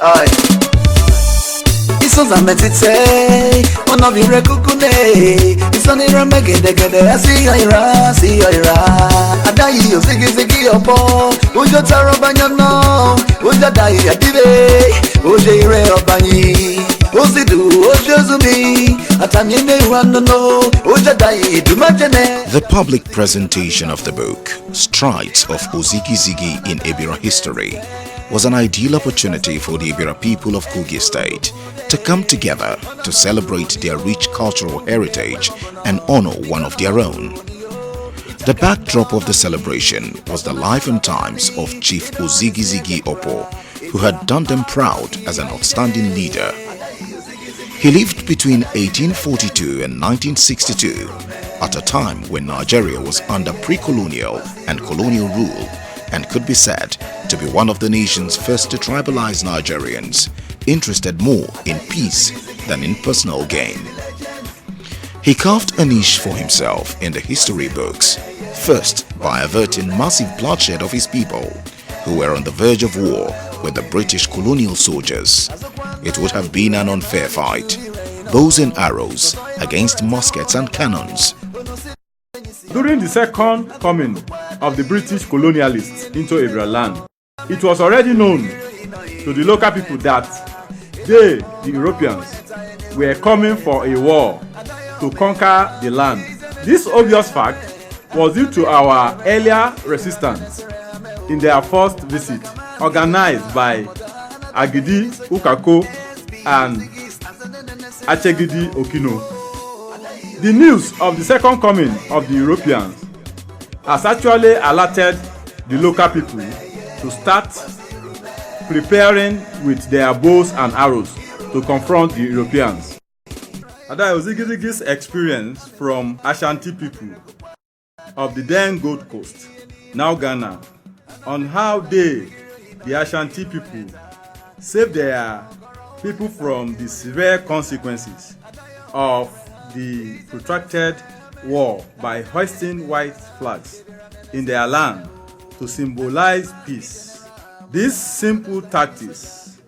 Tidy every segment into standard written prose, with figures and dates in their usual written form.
Aye. Isoza metite, ona vire kukune. Isoni ramege degede, asi yoira. Adayi Ozigizigi Opoh, ujo taro banyono, ujo dayi adive, ujo ire obanyi. The public presentation of the book, Strides of Ozigizigi in Ebira History, was an ideal opportunity for the Ebira people of Kogi State to come together to celebrate their rich cultural heritage and honor one of their own. The backdrop of the celebration was the life and times of Chief Ozigizigi Opoh, who had done them proud as an outstanding leader. He lived between 1842 and 1962, at a time when Nigeria was under pre-colonial and colonial rule and could be said to be one of the nation's first to tribalize Nigerians, interested more in peace than in personal gain. He carved a niche for himself in the history books, first by averting massive bloodshed of his people, who were on the verge of war with the British colonial soldiers. It would have been an unfair fight, bows and arrows against muskets and cannons. During the second coming of the British colonialists into Ebira land, it was already known to the local people that they, the Europeans, were coming for a war to conquer the land. This obvious fact was due to our earlier resistance in their first visit, organized by Agidi Ukako and Achegidi Okino. The news of the second coming of the Europeans has actually alerted the local people to start preparing with their bows and arrows to confront the Europeans. Ada Ozigizigi's experience from Ashanti people of the then Gold Coast, now Ghana, on how they, the Ashanti people, saved their people from the severe consequences of the protracted war by hoisting white flags in their land to symbolize peace. These simple tactics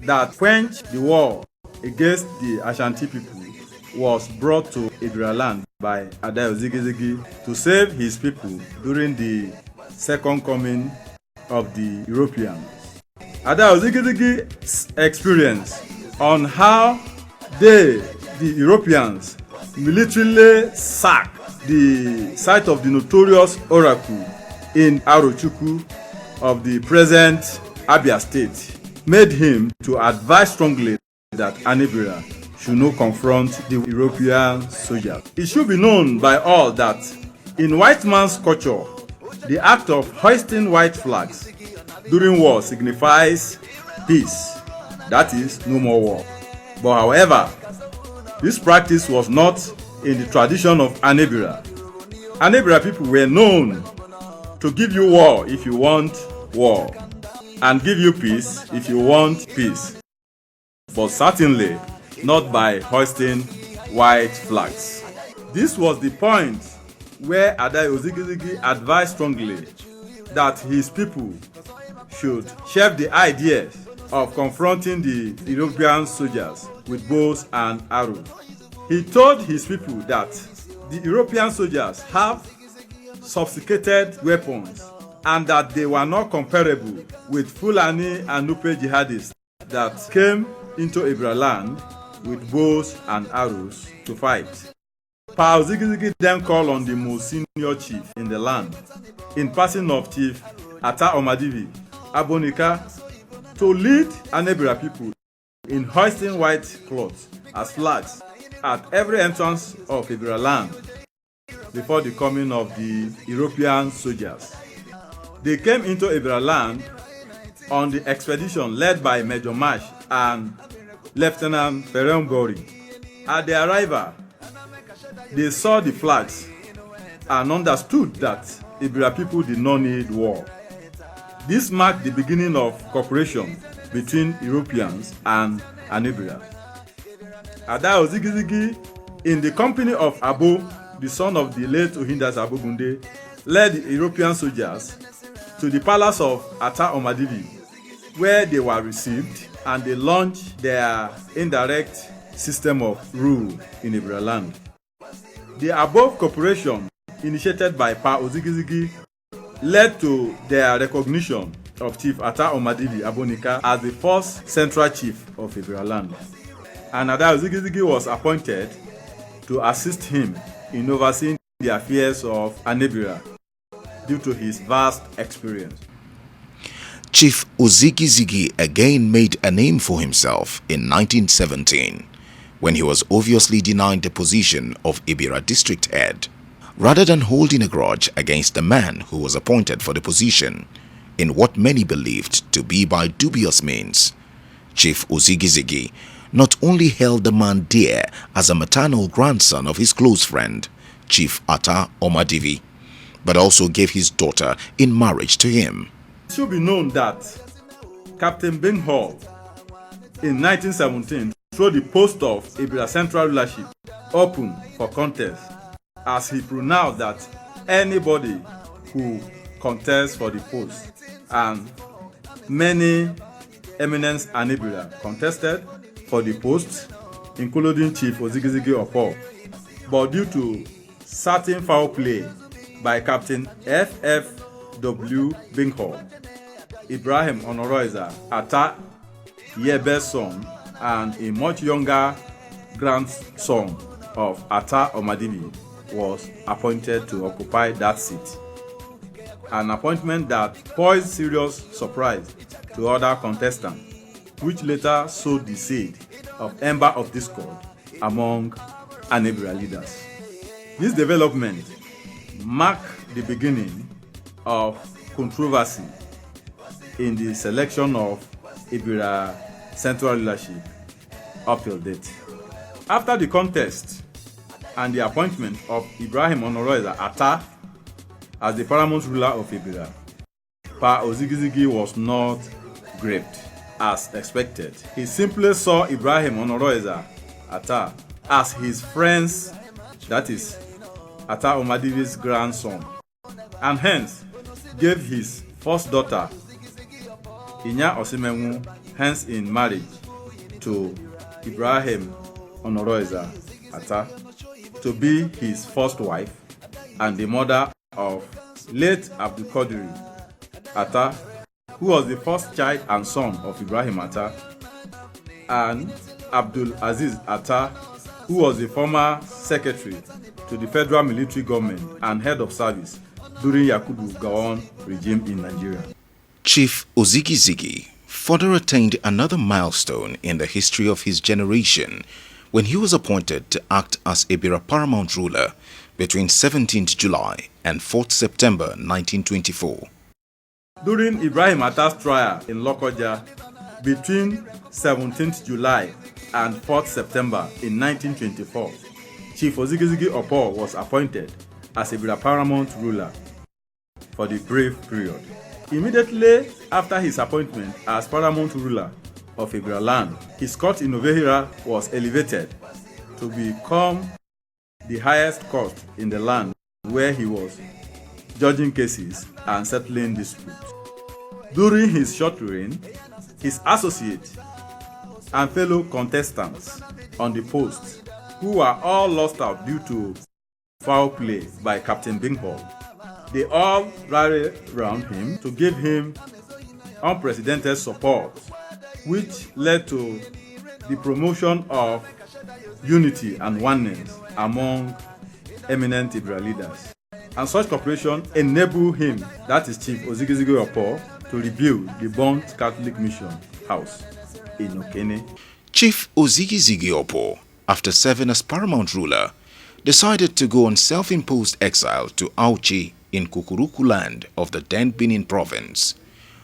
that quenched the war against the Ashanti people was brought to Ebira land by Ada Ozigizigi to save his people during the second coming of the Europeans. Ada Ozigizigi's experience on how they, the Europeans, militarily sacked the site of the notorious oracle in Arochukwu of the present Abia State made him to advise strongly that Ebira should not confront the European soldiers. It should be known by all that in white man's culture, the act of hoisting white flags during war signifies peace, that is, no more war. But however, this practice was not in the tradition of Ebira. Ebira people were known to give you war if you want war, and give you peace if you want peace, but certainly not by hoisting white flags. This was the point where Ada Ozigizigi advised strongly that his people should shelve the idea of confronting the European soldiers with bows and arrows. He told his people that the European soldiers have sophisticated weapons and that they were not comparable with Fulani and Nupe jihadists that came into Ebira land with bows and arrows to fight. Pa Ozigizigi then called on the most senior chief in the land, in person of Chief Ata Omadivi Abonika, to lead Ebira people in hoisting white cloths as flags at every entrance of Ebira land before the coming of the European soldiers. They came into Ebira land on the expedition led by Major Marsh and Lieutenant Ferem Gori. At their arrival, they saw the flags and understood that Ebira people did not need war. This marked the beginning of cooperation between Europeans and Ebira. Ada Ozigizigi, in the company of Abo, the son of the late Ohindas Abogunde, led the European soldiers to the palace of Ata Omadivi, where they were received and they launched their indirect system of rule in Ebira land. The above cooperation, initiated by Pa Ozigizigi, led to their recognition of Chief Ata Omadivi Abonika as the first central chief of Ebira land. And Ada Ozigizigi was appointed to assist him in overseeing the affairs of Ebira due to his vast experience. Chief Ozigizigi again made a name for himself in 1917 when he was obviously denied the position of Ebira district head. Rather than holding a grudge against the man who was appointed for the position in what many believed to be by dubious means, Chief Ozigizigi not only held the man dear as a maternal grandson of his close friend, Chief Ata Omadivi, but also gave his daughter in marriage to him. It should be known that Captain Bing Hall in 1917 threw the post of Ebira Central Rulership open for contest, as he pronounced that anybody who contests for the post, and many eminent Ebira contested for the post, including Chief Ozigizigi Opoh, but due to certain foul play by Captain F.F.W. Binghall, Ibrahim Honoroiza, Ata Yebe's son, and a much younger grandson of Ata Omadivi was appointed to occupy that seat. An appointment that posed serious surprise to other contestants, which later sowed the seed of ember of discord among Ebira leaders. This development marked the beginning of controversy in the selection of Ebira Central Rulership up till date. After the contest and the appointment of Ibrahim Honoroiza Ata as the paramount ruler of Ebira, Pa Ozigizigi was not gripped as expected. He simply saw Ibrahim Honoroiza Ata as his friend's, that is, Ata Omadivi's grandson, and hence gave his first daughter, Inya Osimenwu, hence in marriage to Ibrahim Honoroiza Ata, to be his first wife and the mother of late Abdul Qadiri Ata, who was the first child and son of Ibrahim Ata, and Abdul Aziz Ata, who was the former secretary to the federal military government and head of service during Yakubu Gowon regime in Nigeria. Chief Ozigizigi further attained another milestone in the history of his generation when he was appointed to act as Ebira paramount ruler between 17th July and 4th September 1924. During Ibrahim Ata's trial in Lokoja between 17th July and 4th September in 1924, Chief Ozigizigi Opoh was appointed as Ebira paramount ruler for the brief period. Immediately after his appointment as paramount ruler of Ebira land, his court in Ovehira was elevated to become the highest court in the land, where he was judging cases and settling disputes. During his short reign, his associates and fellow contestants on the post, who were all lost out due to foul play by Captain Binghall, they all rallied around him to give him unprecedented support, which led to the promotion of unity and oneness among eminent Ebira leaders. And such cooperation enabled him, that is Chief Ozigizigi Opoh, to rebuild the burnt Catholic Mission House in Okene. Chief Ozigizigi Opoh, after serving as paramount ruler, decided to go on self-imposed exile to Auchi in Kukuruku land of the then Benin province.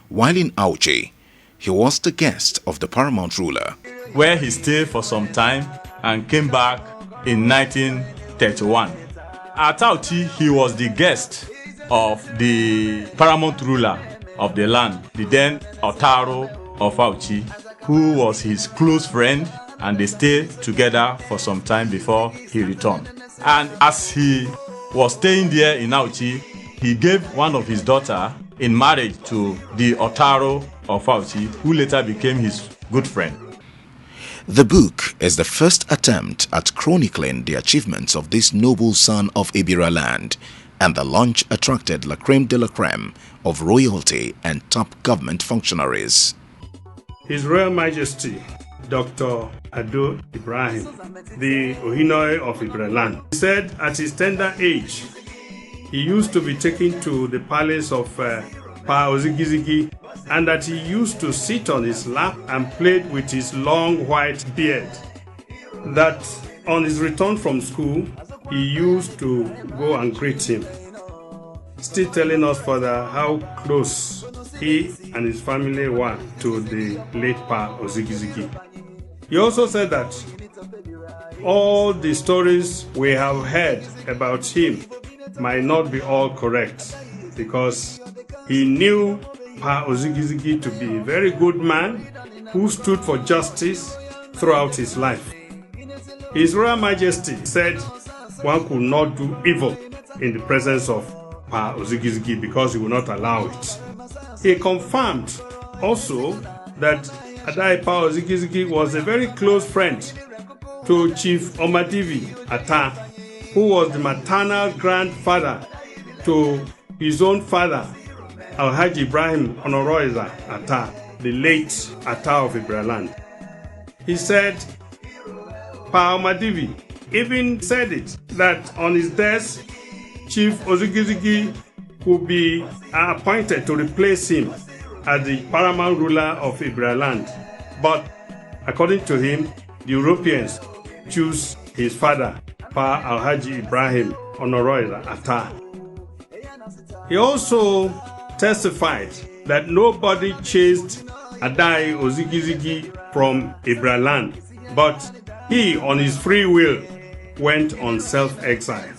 While in Auchi, he was the guest of the paramount ruler, where he stayed for some time and came back in 1931. At Auchi, he was the guest of the paramount ruler of the land, the then Otaro of Auchi, who was his close friend, and they stayed together for some time before he returned. And as he was staying there in Auchi, he gave one of his daughters in marriage to the Otaro of Fauci, who later became his good friend. The book is the first attempt at chronicling the achievements of this noble son of Ebira land, and the launch attracted la creme de la creme of royalty and top government functionaries. His Royal Majesty, Dr. Ado Ibrahim, the Ohinoi of Ebira land, said at his tender age, he used to be taken to the palace of Pa Ozigizigi, and that he used to sit on his lap and played with his long white beard. That on his return from school, he used to go and greet him. Still telling us further how close he and his family were to the late Pa Ozigizigi. He also said that all the stories we have heard about him might not be all correct, because he knew Pa Ozigizigi to be a very good man who stood for justice throughout his life. His Royal Majesty said one could not do evil in the presence of Pa Ozigizigi because he would not allow it. He confirmed also that Adai Pa Ozigizigi was a very close friend to Chief Omadivi Atta, who was the maternal grandfather to his own father, Alhaji Ibrahim Onoroiza Atta, the late Atta of Ebira land. He said, Pa Omadivi even said it, that on his death, Chief Ozigizigi would be appointed to replace him as the paramount ruler of Ebira land. But according to him, the Europeans choose his father, Pa Alhaji Ibrahim Onoroiza Atta. He also testified that nobody chased Adai Ozigizigi from Ebira land, but he, on his free will, went on self-exile.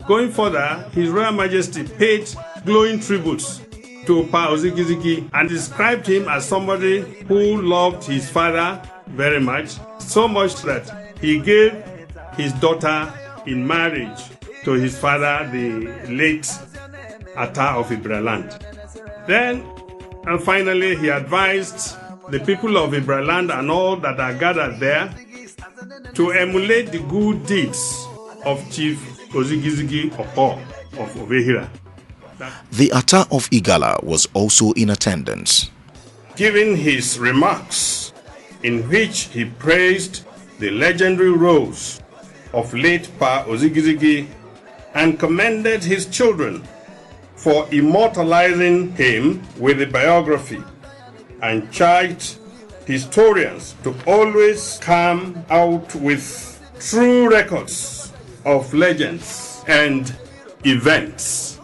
Going further, His Royal Majesty paid glowing tributes to Pa Ozigizigi and described him as somebody who loved his father very much, so much that he gave his daughter in marriage to his father, the late Atta of Ebira land. Then, and finally, he advised the people of Ebira land and all that are gathered there to emulate the good deeds of Chief Ozigizigi Opoh of Obehira. The Atta of Igala was also in attendance. Giving his remarks, in which he praised the legendary roles of late Pa Ozigizigi and commended his children for immortalizing him with a biography, and charged historians to always come out with true records of legends and events.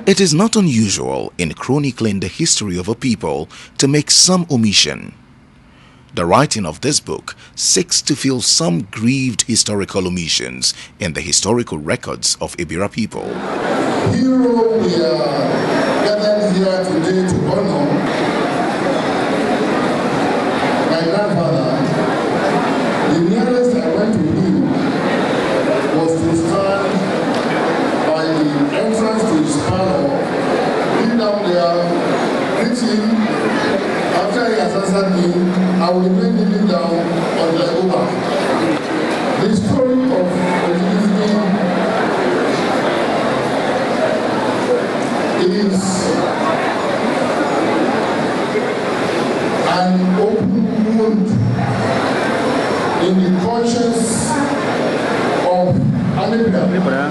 It is not unusual in chronicling the history of a people to make some omission. The writing of this book seeks to fill some grieved historical omissions in the historical records of Ebira people. Hero, we are gathered here today to honor my grandfather. The nearest I went to him was to stand by the entrance to his parlor, kneel down there, greet him. After he has answered me, I will remain kneeling down until I go back. The story of Ozigizigi is an open wound in the conscience of Ebira.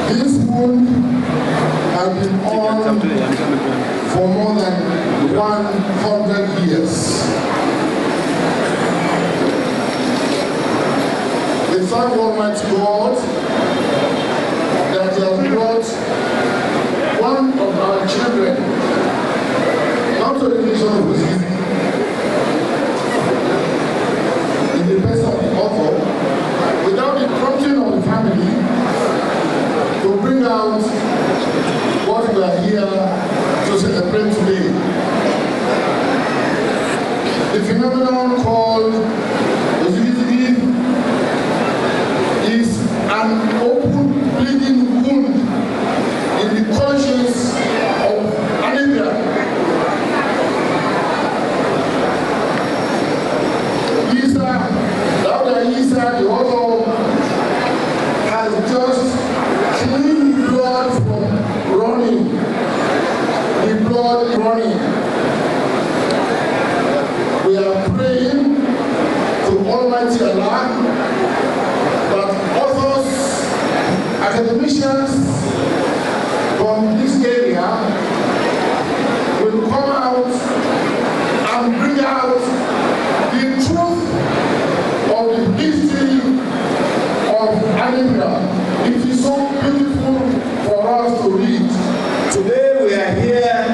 This wound has been on for more than 100 years. We thank Almighty God that He has brought one of our children, not to the nation of Ozigizigi, in the person of the author, without the prompting of the family, to bring out what we are here to celebrate today. The phenomenon called Ozigizigi is an open politicians from this area will come out and bring out the truth of the history of Ebira. It is so beautiful for us to read. Today we are here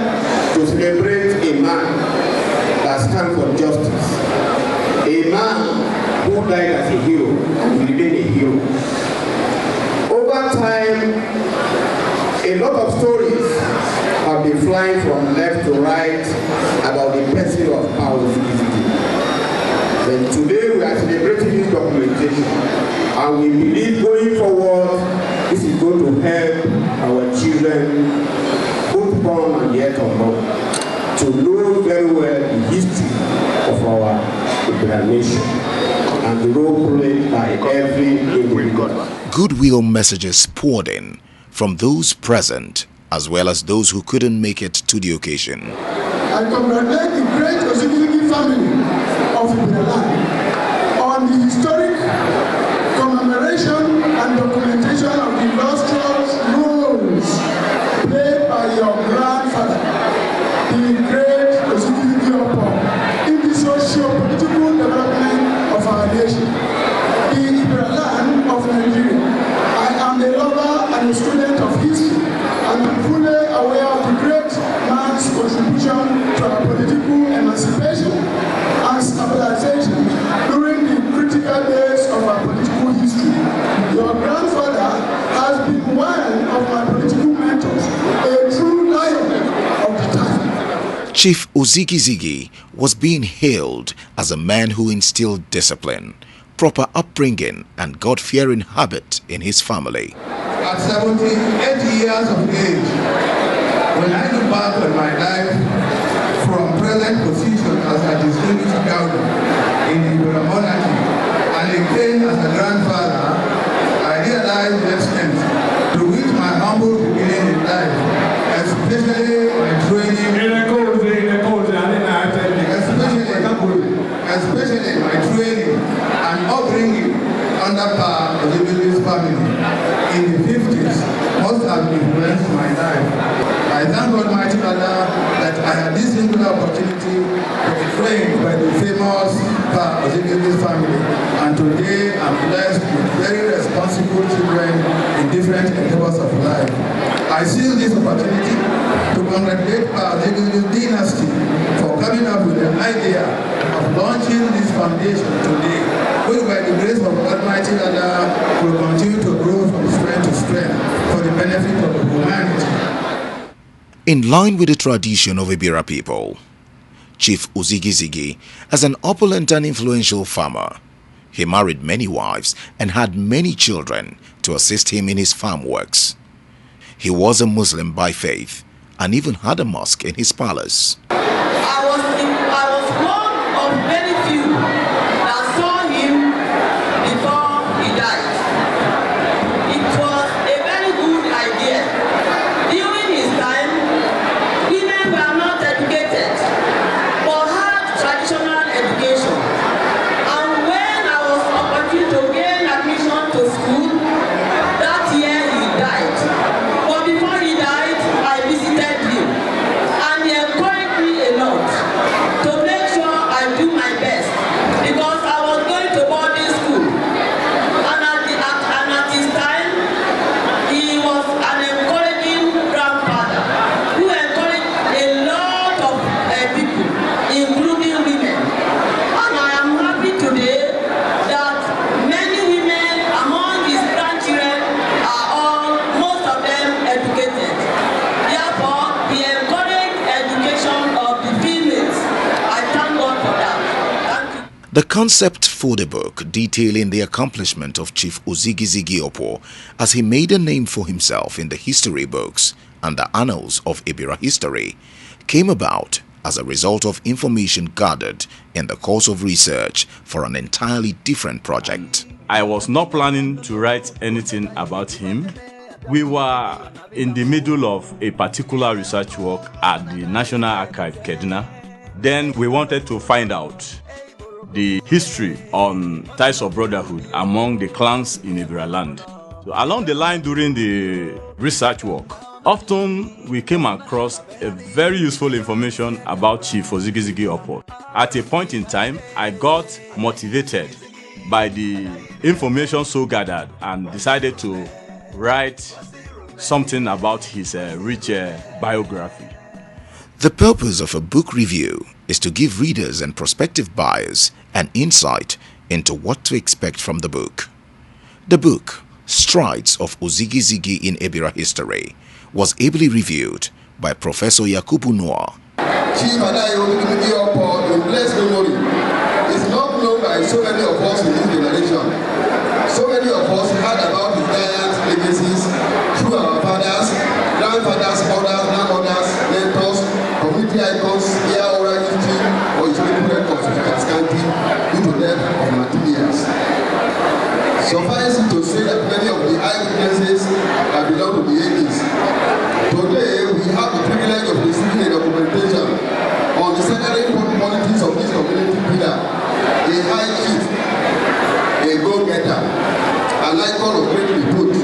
to celebrate a man that stands for justice. A man who died as a hero and will remain a hero. Over time, a lot of stories have been flying from left to right about the person of Ozigizigi. But today we are celebrating this documentation, and we believe going forward this is going to help our children, both born and yet unborn, to know very well the history of our Ebira nation and the role played by every individual. Goodwill messages poured in from those present as well as those who couldn't make it to the occasion. I congratulate the great Ozigizigi family of Ebira on the historic commemoration and documentation of the illustrious roles played by your grandfather, the great Ozigizigi Opoh, in the socio-political development of our nation. The Ebira land of Nigeria. I am a lover and a student of history, and I'm fully aware of the great man's contribution to our political emancipation and stabilization during the critical days of our political history. Your grandfather has been one of my political mentors, a true lion of the time. Chief Ozigizigi was being hailed as a man who instilled discipline, proper upbringing and God-fearing habit in his family. At 78 years of age, when I look back on my life from present position as a distinguished elder in the Ebira monarchy and again as a grandfather, I realize the extent to which my humble beginning in life, especially my training, especially my training and upbringing under par of the Ozigizigi family in the 50s must have influenced my life. I thank Almighty Allah that I had this singular opportunity to be trained by the famous Ozigizigi family, and today I'm blessed with very responsible children in different endeavors of life. I seize this opportunity to congratulate our Ozigizigi dynasty for coming up with an idea of launching this foundation today, which by the grace of Almighty Allah will continue to grow from strength to strength for the benefit of humanity. In line with the tradition of Ebira people, Chief Ozigizigi, as an opulent and influential farmer, he married many wives and had many children to assist him in his farm works. He was a Muslim by faith and even had a mosque in his palace. I was one of very few that saw him before he died. It was a very good idea. During his time, women were not educated but had traditional education. And when I was opportune to gain admission to school, that year he died. But before he died, I visited him, and he encouraged me a lot to make sure I do my best, because I was going to boarding school. And at his time, he was an encouraging grandfather who encouraged a lot of people, including women. And I am happy today that many women among his grandchildren are most of them educated. Therefore, he encouraged education of the females. I thank God for that. Thank you. The concept for the book detailing the accomplishment of Chief Ozigizigi Opoh as he made a name for himself in the history books and the annals of Ebira history came about as a result of information gathered in the course of research for an entirely different project. I was not planning to write anything about him. We were in the middle of a particular research work at the National Archive, Kaduna. Then we wanted to find out the history on ties of brotherhood among the clans in Ebira land. Along the line during the research work, often we came across a very useful information about Chief Ozigizigi Opoh. At a point in time, I got motivated by the information so gathered and decided to write something about his rich biography. The purpose of a book review is to give readers and prospective buyers an insight into what to expect from the book. The book, Strides of Ozigizigi in Ebira History, was ably reviewed by Professor Yakubu Noah. Chief Ozigizigi Opoh, in blessed memory, is not known by so many of us in this generation. So many of us heard about his giant legacies through our fathers, grandfathers, mothers, grandmothers, mentors, community icons, here oral history, or historical records which are scanty due to death of materials. Suffice it to say that many of the eyewitnesses have belonged to the 80s. Today, we have the privilege of receiving a documentation on the secondary qualities of this community leader, a high chief, a go-getter, an icon of great repute.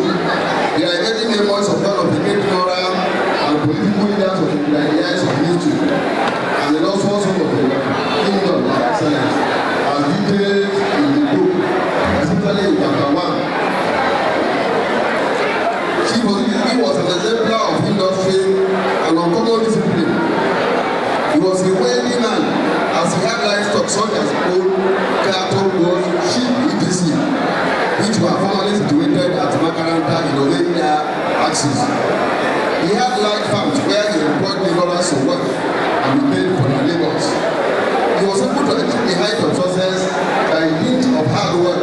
They are getting memoirs of one of the great moral and political leaders of the ideas of history, and then also some of the kingdom of excellence, as detailed in the book, especially in chapter 1. Chief Ozigizigi was an exemplar of industry and uncommon discipline. He was a wealthy man, as he had livestock such as gold, cattle, goats, sheep, etc., which were formerly situated at Makaranta in Ozigizigi axis. He had large farms where he employed laborers to work and be paid for their labors. He was able to achieve the height of success by dint of hard work,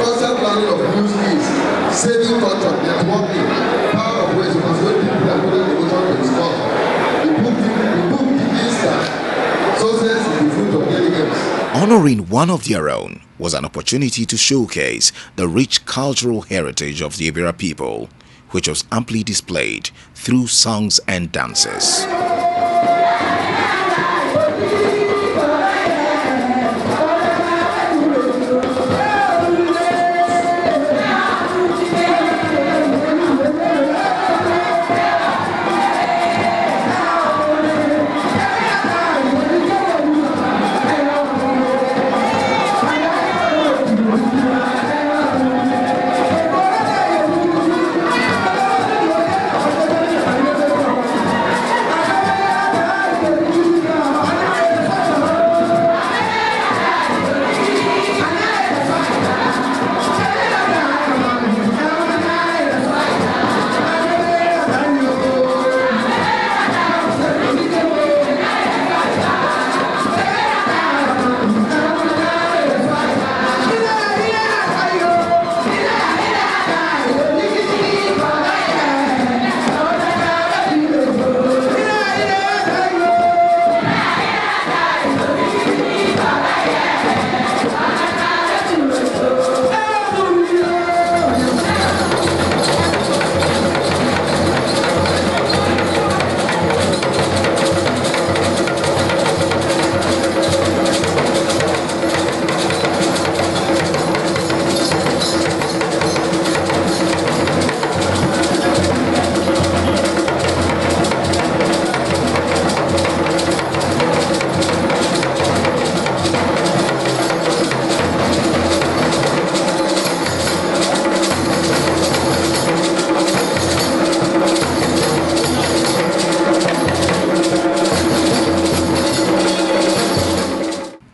constant learning of new skills, saving culture, networking, power of ways to persuade people and put devotion to his cause. The book begins that success is the fruit of diligence. Honoring one of their own was an opportunity to showcase the rich cultural heritage of the Ebira people, which was amply displayed through songs and dances.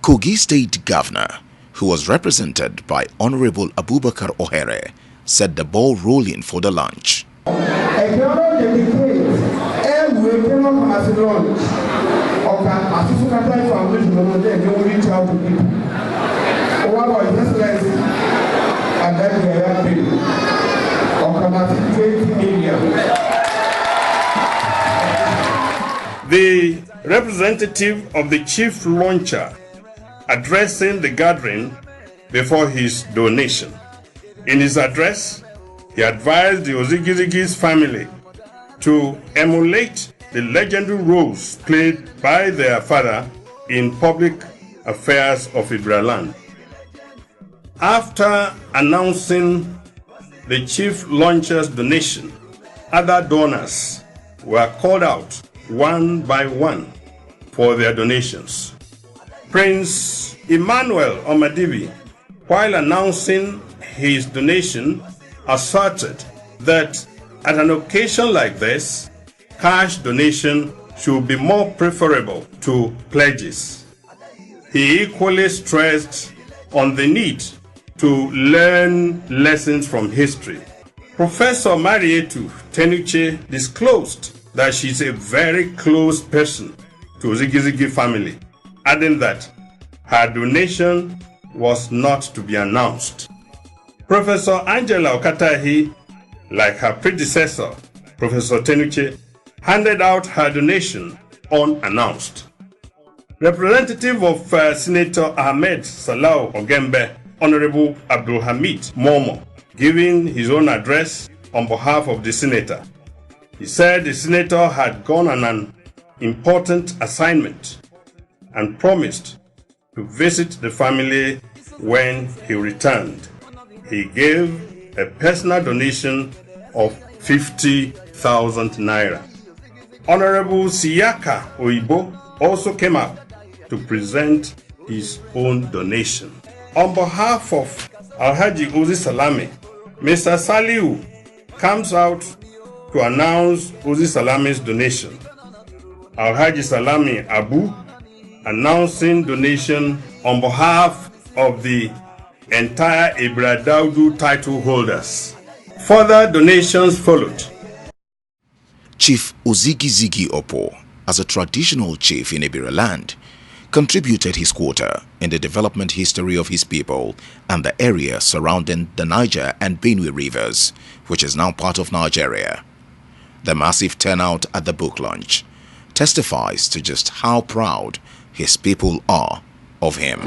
Kogi State Governor, who was represented by Honorable Abubakar Ohere, set the ball rolling for the launch. The representative of the chief launcher addressing the gathering before his donation. In his address, he advised the Ozigizigi's family to emulate the legendary roles played by their father in public affairs of Ebira land. After announcing the chief launcher's donation, other donors were called out one by one for their donations. Prince Emmanuel Omadibi, while announcing his donation, asserted that at an occasion like this, cash donation should be more preferable to pledges. He equally stressed on the need to learn lessons from history. Professor Marietu Tenuche disclosed that she is a very close person to Ozigizigi family, adding that her donation was not to be announced. Professor Angela Okatahi, like her predecessor, Professor Tenuche, handed out her donation unannounced. Representative of Senator Ahmed Salau Ogembe, Honorable Abdul Hamid Momo, giving his own address on behalf of the senator. He said the senator had gone on an important assignment and promised to visit the family when he returned. He gave a personal donation of 50,000 naira. Honorable Siyaka Oibo also came up to present his own donation. On behalf of Alhaji Uzi Salami, Mr. Saliu comes out to announce Uzi Salami's donation. Alhaji Salami Abu announcing donation on behalf of the entire Ebira Daudu title holders. Further donations followed. Chief Ozigizigi Opoh, as a traditional chief in Ebira land, contributed his quota in the development history of his people and the area surrounding the Niger and Benue rivers, which is now part of Nigeria. The massive turnout at the book launch testifies to just how proud his people are of him.